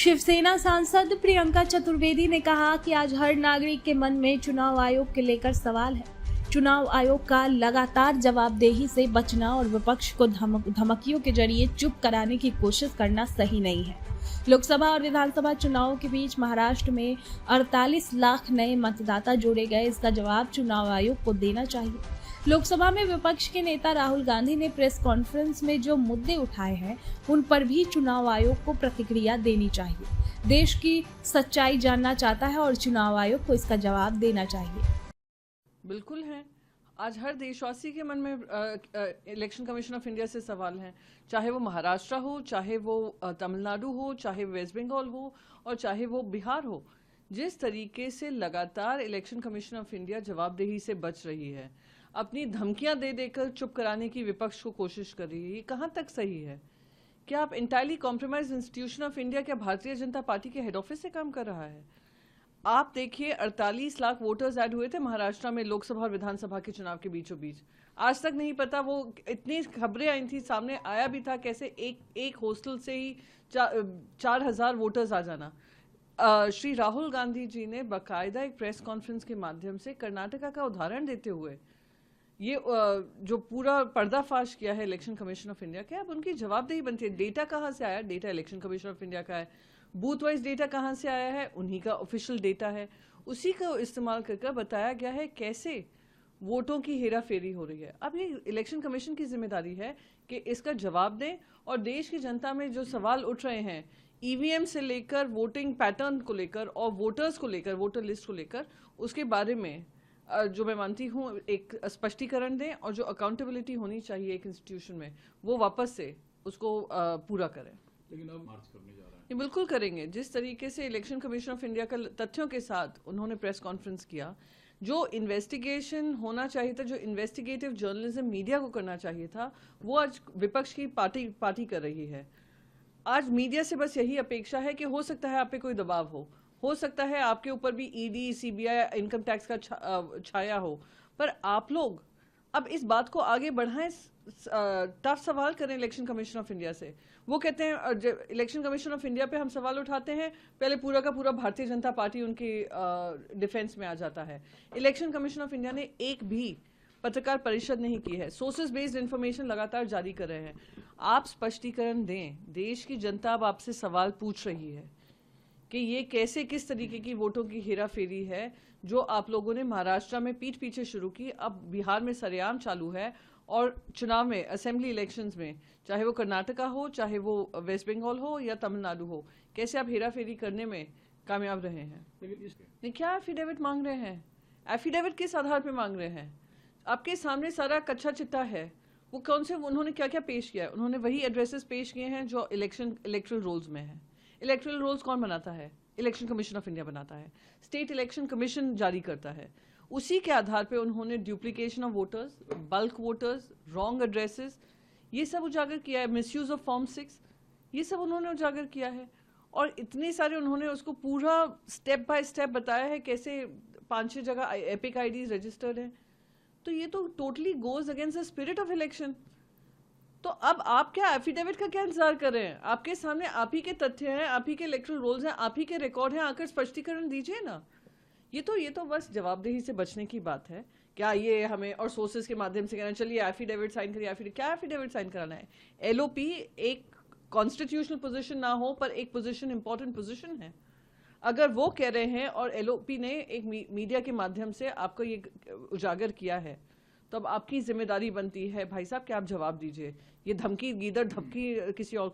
शिवसेना सांसद प्रियंका चतुर्वेदी ने कहा कि आज हर नागरिक के मन में चुनाव आयोग के लेकर सवाल है। चुनाव आयोग का लगातार जवाबदेही से बचना और विपक्ष को धमकियों के जरिए चुप कराने की कोशिश करना सही नहीं है। लोकसभा और विधानसभा चुनावों के बीच महाराष्ट्र में 48 लाख नए मतदाता जोड़े गए। इसका जवाब चुनाव आयोग को देना चाहिए। लोकसभा में विपक्ष के नेता राहुल गांधी ने प्रेस कॉन्फ्रेंस में जो मुद्दे उठाए हैं उन पर भी चुनाव आयोग को प्रतिक्रिया देनी चाहिए। देश की सच्चाई जानना चाहता है और चुनाव आयोग को इसका जवाब देना चाहिए। बिल्कुल है। आज हर देशवासी के मन में इलेक्शन कमीशन ऑफ इंडिया से सवाल हैं, चाहे वो महाराष्ट्र हो, चाहे वो तमिलनाडु हो, चाहे वेस्ट बंगाल हो और चाहे वो बिहार हो। जिस तरीके से लगातार इलेक्शन कमीशन ऑफ इंडिया जवाबदेही से बच रही है, अपनी धमकियां दे देकर चुप कराने की विपक्ष को कोशिश कर रही है, ये कहां तक सही है? क्या आप entirely compromise institution of India क्या भारतीय जनता पार्टी के हेड ऑफिस से काम कर रहा है? आप देखिए, 48 लाख वोटर्स ऐड हुए थे महाराष्ट्र में लोकसभा और विधानसभा के चुनाव के बीचों बीच। आज तक नहीं पता, वो इतनी खबरें आई थी, सामने आया भी था कैसे एक हॉस्टल से ही 4,000 वोटर्स आ जाना। श्री राहुल गांधी जी ने बाकायदा एक प्रेस कॉन्फ्रेंस के माध्यम से कर्नाटका का उदाहरण देते हुए ये जो पूरा पर्दाफाश किया है इलेक्शन कमीशन ऑफ इंडिया के, अब उनकी जवाबदेही बनती है। डेटा कहाँ से आया? Data election commission of India का है। बूथ वाइज डेटा कहाँ से आया है? उन्हीं का ऑफिशियल डेटा है। उसी का इस्तेमाल करके बताया गया है कैसे वोटों की हेरा फेरी हो रही है। अब ये इलेक्शन कमीशन की जिम्मेदारी है कि इसका जवाब दें और देश की जनता में जो सवाल उठ रहे हैं ईवीएम से लेकर वोटिंग पैटर्न को लेकर और वोटर्स को लेकर, वोटर लिस्ट को लेकर, उसके बारे में जो मैं मानती हूँ एक स्पष्टीकरण दें और जो अकाउंटेबिलिटी होनी चाहिए एक इंस्टीट्यूशन में वो वापस से उसको पूरा करें। लेकिन अब मार्च करने जा रहा है। ये बिल्कुल करेंगे। जिस तरीके से इलेक्शन कमीशन ऑफ इंडिया का तथ्यों के साथ उन्होंने प्रेस कॉन्फ्रेंस किया, जो इन्वेस्टिगेशन होना चाहिए था, जो इन्वेस्टिगेटिव जर्नलिज्म मीडिया को करना चाहिए था, वो आज विपक्ष की पार्टी कर रही है। आज मीडिया से बस यही अपेक्षा है कि हो सकता है आप पे कोई दबाव हो सकता है आपके ऊपर भी ईडी, सीबीआई, इनकम टैक्स का छाया हो, पर आप लोग अब इस बात को आगे बढ़ाएं, टफ सवाल करें इलेक्शन कमीशन ऑफ इंडिया से। वो कहते हैं इलेक्शन कमीशन ऑफ इंडिया पे हम सवाल उठाते हैं, पहले पूरा का पूरा भारतीय जनता पार्टी उनकी डिफेंस में आ जाता है। इलेक्शन कमीशन ऑफ इंडिया ने एक भी पत्रकार परिषद नहीं की है। सोर्सेज बेस्ड इंफॉर्मेशन लगातार जारी कर रहे हैं। आप स्पष्टीकरण दें। देश की जनता अब आपसे सवाल पूछ रही है कि ये कैसे, किस तरीके की वोटों की हेरा फेरी है जो आप लोगों ने महाराष्ट्र में पीठ पीछे शुरू की, अब बिहार में सरेआम चालू है और चुनाव में, असेंबली इलेक्शंस में, चाहे वो कर्नाटका हो, चाहे वो वेस्ट बंगाल हो या तमिलनाडु हो, कैसे आप हेरा फेरी करने में कामयाब रहे हैं। नहीं, क्या एफिडेविट मांग रहे हैं? एफिडेविट किस आधार पर मांग रहे हैं? आपके सामने सारा कच्चा चिट्ठा है। वो कौन से, उन्होंने क्या क्या पेश किया है? उन्होंने वही एड्रेसेस पेश किए हैं जो इलेक्ट्रल रोल्स में है। इलेक्ट्रल रोल्स कौन बनाता है? इलेक्शन कमीशन ऑफ इंडिया बनाता है। स्टेट इलेक्शन कमीशन जारी करता है। उसी के आधार पे उन्होंने duplication of voters, bulk voters, wrong addresses, ये सब उजागर किया है। मिसयूज ऑफ फॉर्म 6, ये सब उन्होंने उजागर किया है। और इतने सारे उन्होंने उसको पूरा स्टेप बाय स्टेप बताया है कैसे 5-6 जगह एपिक आईडीज रजिस्टर्ड हैं। तो ये तो totally goes against the spirit of election. तो अब आप क्या एफिडेविट का क्या इंतजार कर रहे हैं? आपके सामने आप ही के तथ्य हैं, आप ही के इलेक्ट्रल रोल्स हैं, आप ही के रिकॉर्ड हैं, आकर स्पष्टीकरण दीजिए ना। ये तो बस जवाबदेही से बचने की बात है। क्या ये हमें और सोर्सेज के माध्यम से कहना चलिए एफिडेविट साइन करिए? क्या एफिडेविट साइन कराना है? एलओपी एक कॉन्स्टिट्यूशनल पोजीशन ना हो पर एक पोजीशन, इंपॉर्टेंट पोजीशन है। अगर वो कह रहे हैं और एलओपी ने एक मीडिया के माध्यम से आपको ये उजागर किया है, तो अब आपकी जिम्मेदारी बनती है भाई साहब कि आप जवाब दीजिए। ये धमकी, गीदड़ धमकी किसी और